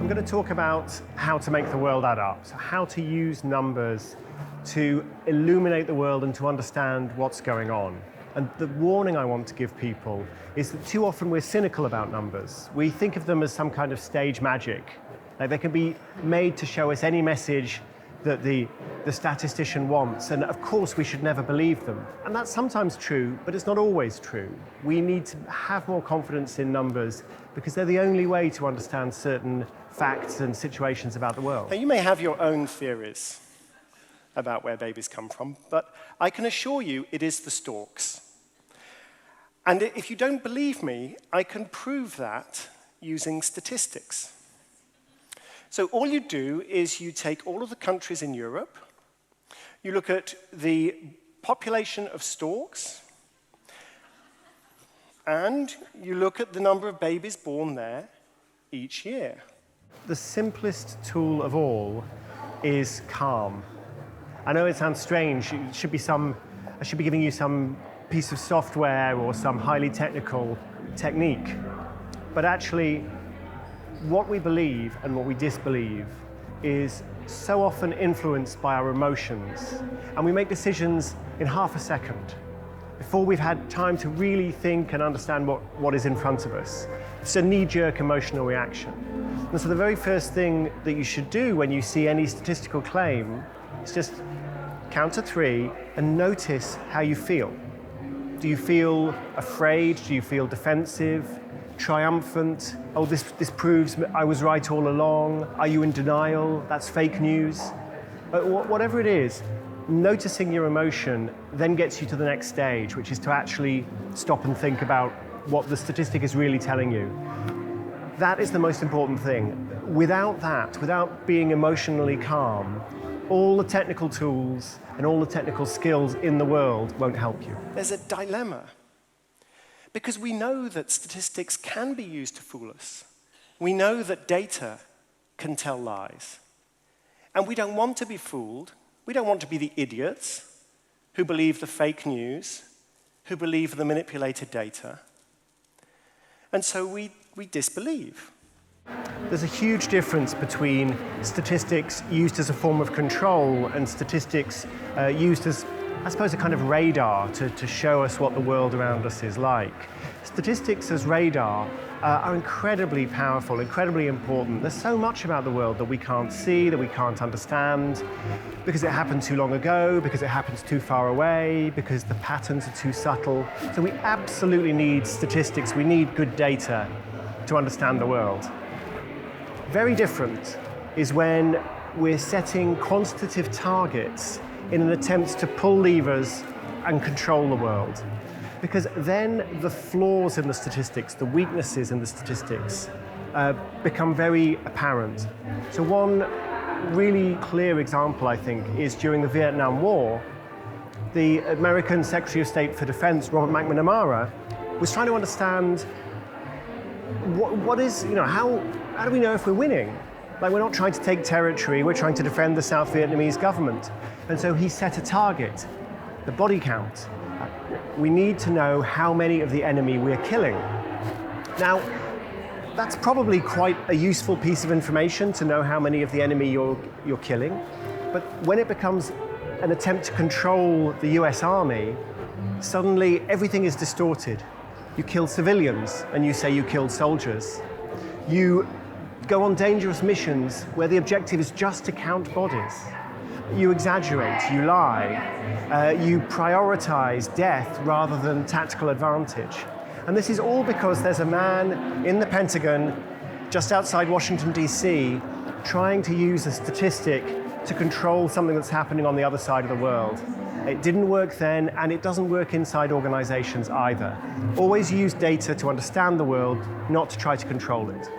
I'm going to talk about how to make the world add up, so how to use numbers to illuminate the world and to understand what's going on. And the warning I want to give people is that too often we're cynical about numbers. We think of them as some kind of stage magic. Like they can be made to show us any message that the statistician wants, and of course we should never believe them. And that's sometimes true, but it's not always true. We need to have more confidence in numbers because they're the only way to understand certain facts and situations about the world. Now, you may have your own theories about where babies come from, but I can assure you it is the storks. And if you don't believe me, I can prove that using statistics. So all you do is you take all of the countries in Europe, you look at the population of storks, and you look at the number of babies born there each year. The simplest tool of all is calm. I know it sounds strange. I should be giving you some piece of software or some highly technical technique. But actually, what we believe and what we disbelieve is so often influenced by our emotions. And we make decisions in half a second before we've had time to really think and understand what is in front of us. It's a knee-jerk emotional reaction. And so the very first thing that you should do when you see any statistical claim is just count to 3 and notice how you feel. Do you feel afraid? Do you feel defensive? Triumphant? Oh, this proves I was right all along. Are you in denial? That's fake news. But whatever it is, noticing your emotion then gets you to the next stage, which is to actually stop and think about what the statistic is really telling you. That is the most important thing. Without that, without being emotionally calm, all the technical tools and all the technical skills in the world won't help you. There's a dilemma. Because we know that statistics can be used to fool us. We know that data can tell lies. And we don't want to be fooled. We don't want to be the idiots who believe the fake news, who believe the manipulated data. And so we disbelieve. There's a huge difference between statistics used as a form of control and statistics used as, I suppose, a kind of radar to show us what the world around us is like. Statistics as radar are incredibly powerful, incredibly important. There's so much about the world that we can't see, that we can't understand, because it happened too long ago, because it happens too far away, because the patterns are too subtle. So we absolutely need statistics. We need good data to understand the world. Very different is when we're setting quantitative targets in an attempt to pull levers and control the world. Because then the flaws in the statistics, the weaknesses in the statistics, become very apparent. So one really clear example, I think, is during the Vietnam War, the American Secretary of State for Defense, Robert McNamara, was trying to understand how do we know if we're winning? Like, we're not trying to take territory, we're trying to defend the South Vietnamese government. And so he set a target, the body count. We need to know how many of the enemy we're killing. Now, that's probably quite a useful piece of information to know how many of the enemy you're killing. But when it becomes an attempt to control the US Army, suddenly everything is distorted. You kill civilians and you say you killed soldiers. You go on dangerous missions where the objective is just to count bodies. You exaggerate, you lie, you prioritize death rather than tactical advantage. And this is all because there's a man in the Pentagon, just outside Washington, D.C., trying to use a statistic to control something that's happening on the other side of the world. It didn't work then, and it doesn't work inside organizations either. Always use data to understand the world, not to try to control it.